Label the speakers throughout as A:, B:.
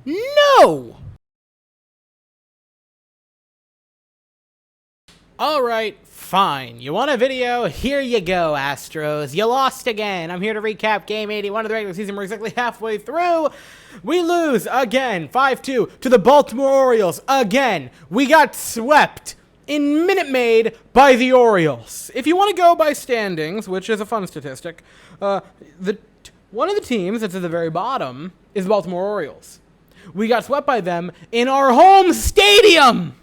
A: No! Alright, fine. You want a video? Here you go, Astros. You lost again. I'm here to recap Game 81 of the regular season. We're exactly halfway through. We lose again, 5-2 to the Baltimore Orioles. Again, we got swept in Minute Maid by the Orioles. If you want to go by standings, which is a fun statistic, one of the teams that's at the very bottom is the Baltimore Orioles. We got swept by them in our home stadium.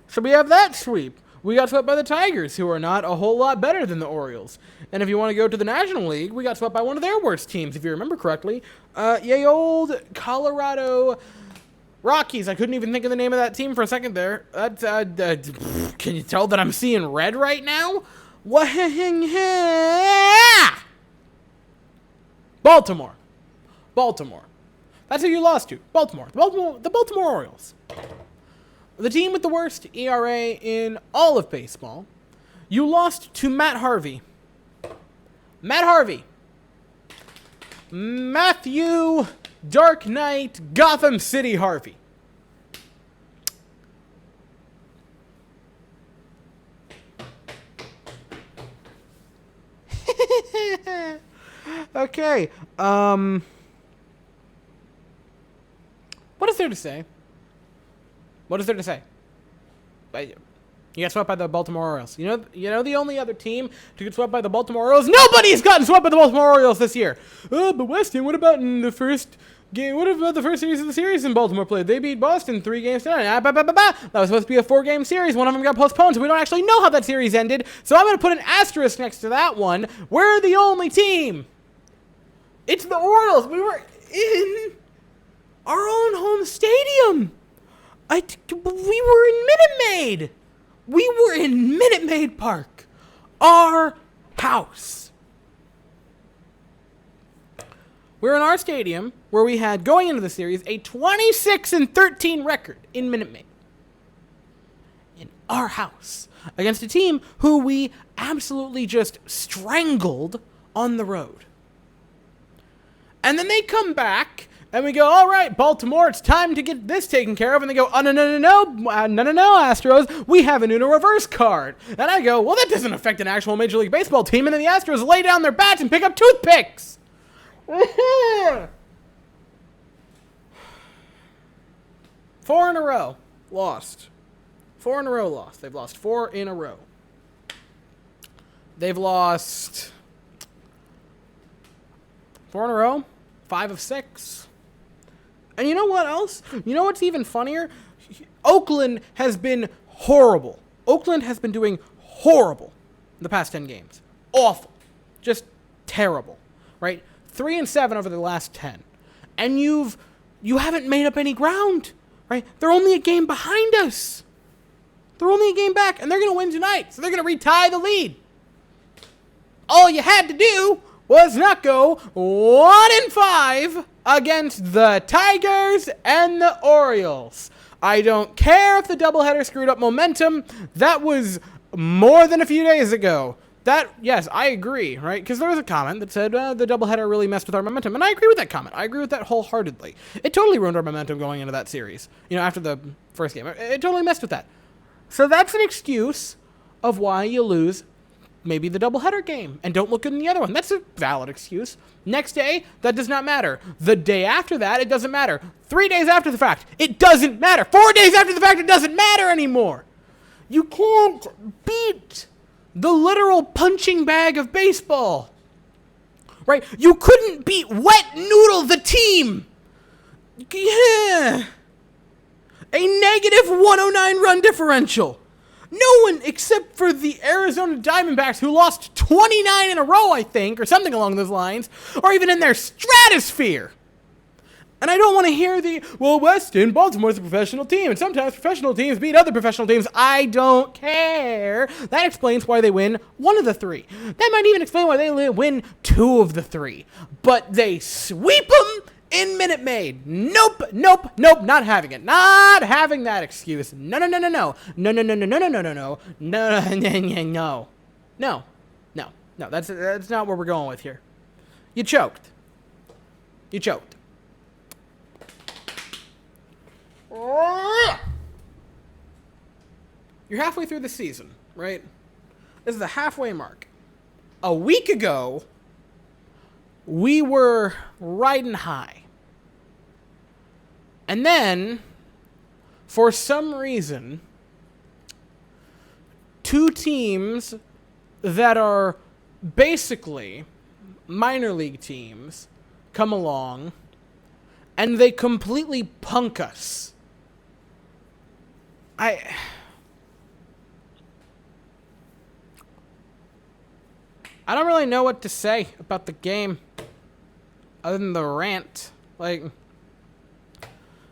A: So we have that sweep. We got swept by the Tigers, who are not a whole lot better than the Orioles. And if you want to go to the National League, we got swept by one of their worst teams, if you remember correctly. Yay old Colorado Rockies. I couldn't even think of the name of that team for a second there. Can you tell that I'm seeing red right now? Baltimore. That's who you lost to. Baltimore. The Baltimore Orioles. The team with the worst ERA in all of baseball. You lost to Matt Harvey. Matthew Dark Knight Gotham City Harvey. Okay. What is there to say? What is there to say? You got swept by the Baltimore Orioles. You know the only other team to get swept by the Baltimore Orioles? Nobody's gotten swept by the Baltimore Orioles this year. Oh, but Weston, what about in the first game? What about the first series of the series in Baltimore played? They beat Boston 3-0. That was supposed to be a 4-game series. One of them got postponed, so we don't actually know how that series ended. So I'm going to put an asterisk next to that one. We're the only team. It's the Orioles. We were in our own home stadium. We were in Minute Maid. We were in Minute Maid Park. Our house. We're in our stadium where we had, going into the series, a 26-13 record in Minute Maid. In our house. Against a team who we absolutely just strangled on the road. And then they come back. And we go, all right, Baltimore, it's time to get this taken care of. And they go, oh, no, Astros, we have an Uno reverse card. And I go, well, that doesn't affect an actual Major League Baseball team. And then the Astros lay down their bats and pick up toothpicks. 4 in a row lost. 4 in a row lost. They've lost 4 in a row. They've lost 4 in a row, 5 of 6. And you know what else? You know what's even funnier? Oakland has been horrible. Oakland has been doing horrible in the past 10 games. Awful. Just terrible. Right? 3-7 over the last 10. And you haven't made up any ground. Right? They're only a game behind us. They're only a game back, and they're going to win tonight. So they're going to retie the lead. All you had to do was not go 1-5 against the Tigers and the Orioles. I don't care if the doubleheader screwed up momentum. That was more than a few days ago. Yes, I agree, right? Because there was a comment that said the doubleheader really messed with our momentum, and I agree with that comment. I agree with that wholeheartedly. It totally ruined our momentum going into that series. After the first game, it totally messed with that. So that's an excuse of why you lose maybe the doubleheader game and don't look good in the other one. That's a valid excuse. Next day, that does not matter. The day after that, it doesn't matter. 3 days after the fact, it doesn't matter. 4 days after the fact, it doesn't matter anymore. You can't beat the literal punching bag of baseball. Right? You couldn't beat Wet Noodle the team. Yeah. A negative 109 run differential. No one except for the Arizona Diamondbacks, who lost 29 in a row, I think, or something along those lines, are even in their stratosphere. And I don't want to hear Weston, Baltimore's a professional team, and sometimes professional teams beat other professional teams. I don't care. That explains why they win 1 of the 3. That might even explain why they win 2 of the 3. But they sweep them in Minute Maid. Nope, not having it. Not having that excuse. No. That's not what we're going with here. You choked. You're halfway through the season, right? This is the halfway mark. A week ago, we were riding high. And then, for some reason, two teams that are basically minor league teams come along and they completely punk us. I don't really know what to say about the game other than the rant. Like,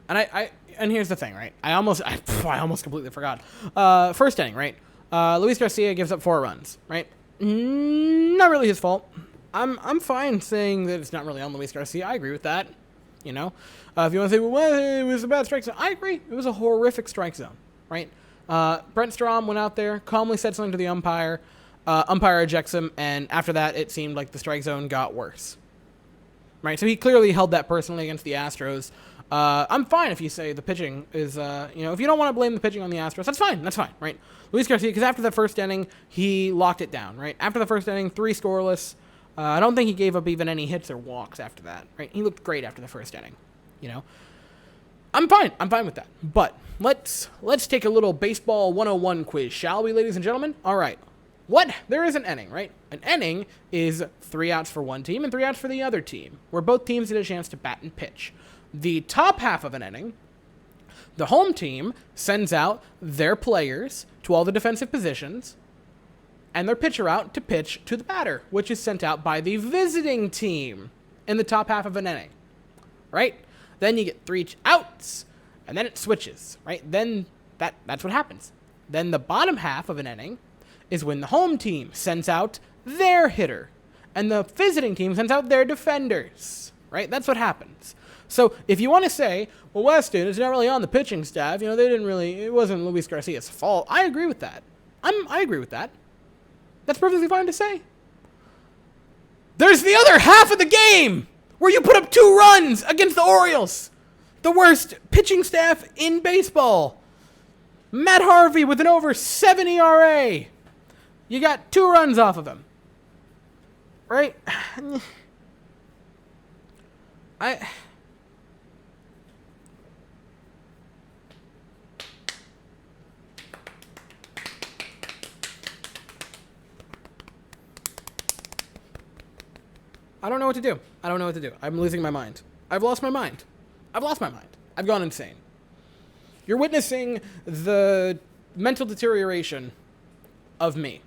A: and here's the thing, right? I almost completely forgot. First inning, right? Luis Garcia gives up 4 runs, right? Not really his fault. I'm fine saying that it's not really on Luis Garcia. I agree with that. You know, if you want to say, well, it was a bad strike zone, I agree. It was a horrific strike zone, right? Brent Strom went out there, calmly said something to the umpire. Umpire ejects him, and after that, it seemed like the strike zone got worse. Right, so he clearly held that personally against the Astros. I'm fine if you say the pitching is, if you don't want to blame the pitching on the Astros, that's fine, right? Luis Garcia, because after the first inning, he locked it down, right? After the first inning, 3 scoreless. I don't think he gave up even any hits or walks after that, right? He looked great after the first inning, you know? I'm fine with that. But let's take a little baseball 101 quiz, shall we, ladies and gentlemen? All right. There is an inning, right? An inning is 3 outs for one team and 3 outs for the other team, where both teams get a chance to bat and pitch. The top half of an inning, the home team sends out their players to all the defensive positions and their pitcher out to pitch to the batter, which is sent out by the visiting team in the top half of an inning, right? Then you get 3 outs, and then it switches, right? Then that's what happens. Then the bottom half of an inning is when the home team sends out their hitter, and the visiting team sends out their defenders, right? That's what happens. So if you want to say, well, Weston, it's not really on the pitching staff, it wasn't Luis Garcia's fault. I agree with that. I agree with that. That's perfectly fine to say. There's the other half of the game where you put up 2 runs against the Orioles, the worst pitching staff in baseball. Matt Harvey with an over 7 ERA. You got 2 runs off of him, right? I don't know what to do. I'm losing my mind. I've lost my mind. I've gone insane. You're witnessing the mental deterioration of me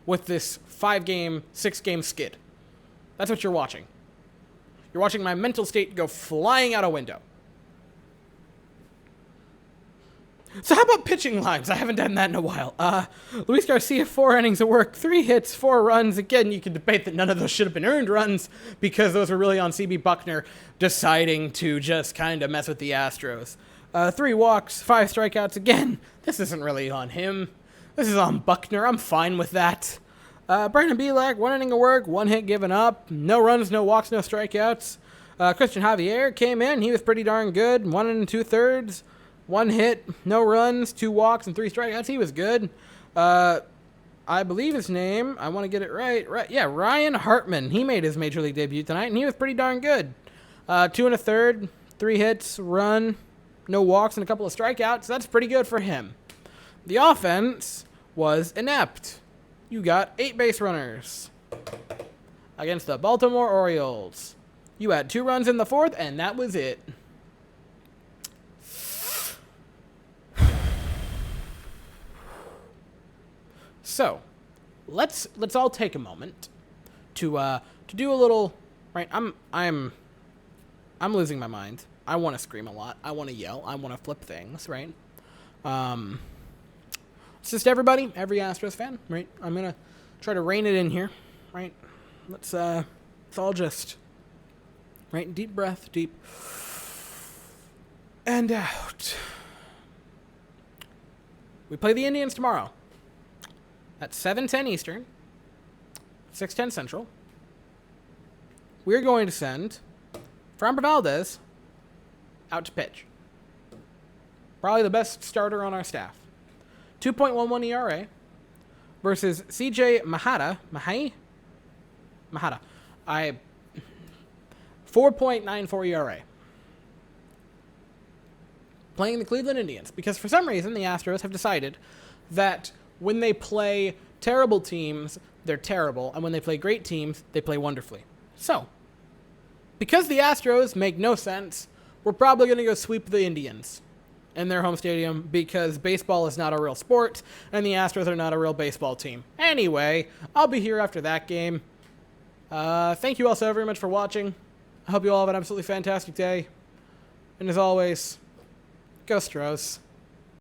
A: with this 5-game, 6-game skid. That's what you're watching. You're watching my mental state go flying out a window. So how about pitching lines? I haven't done that in a while. Luis Garcia, 4 innings of work, 3 hits, 4 runs. Again, you can debate that none of those should have been earned runs because those were really on C.B. Buckner deciding to just kind of mess with the Astros. 3 walks, 5 strikeouts. Again, this isn't really on him. This is on Buckner. I'm fine with that. Brandon Bielak, 1 inning of work, 1 hit given up. No runs, no walks, no strikeouts. Christian Javier came in. He was pretty darn good. 1 2/3. 1 hit, no runs, 2 walks, and 3 strikeouts. He was good. I believe his name, I want to get it right. Yeah, Ryan Hartman. He made his major league debut tonight, and he was pretty darn good. 2 1/3, 3 hits, run, no walks, and a couple of strikeouts. That's pretty good for him. The offense was inept. You got 8 base runners against the Baltimore Orioles. You had 2 runs in the 4th, and that was it. So, let's all take a moment to do a little, right? I'm losing my mind. I want to scream a lot. I want to yell. I want to flip things, right? It's just every Astros fan, right? I'm gonna try to rein it in here, right? Let's all just, right? Deep breath, deep, and out. We play the Indians tomorrow. At 7:10 Eastern, 6:10 Central. We're going to send Framber Valdez out to pitch. Probably the best starter on our staff. 2.11 ERA versus CJ Mahada. 4.94 ERA. Playing the Cleveland Indians. Because for some reason, the Astros have decided that when they play terrible teams, they're terrible. And when they play great teams, they play wonderfully. So, because the Astros make no sense, we're probably going to go sweep the Indians in their home stadium because baseball is not a real sport and the Astros are not a real baseball team. Anyway, I'll be here after that game. Thank you all so very much for watching. I hope you all have an absolutely fantastic day. And as always, go Stros.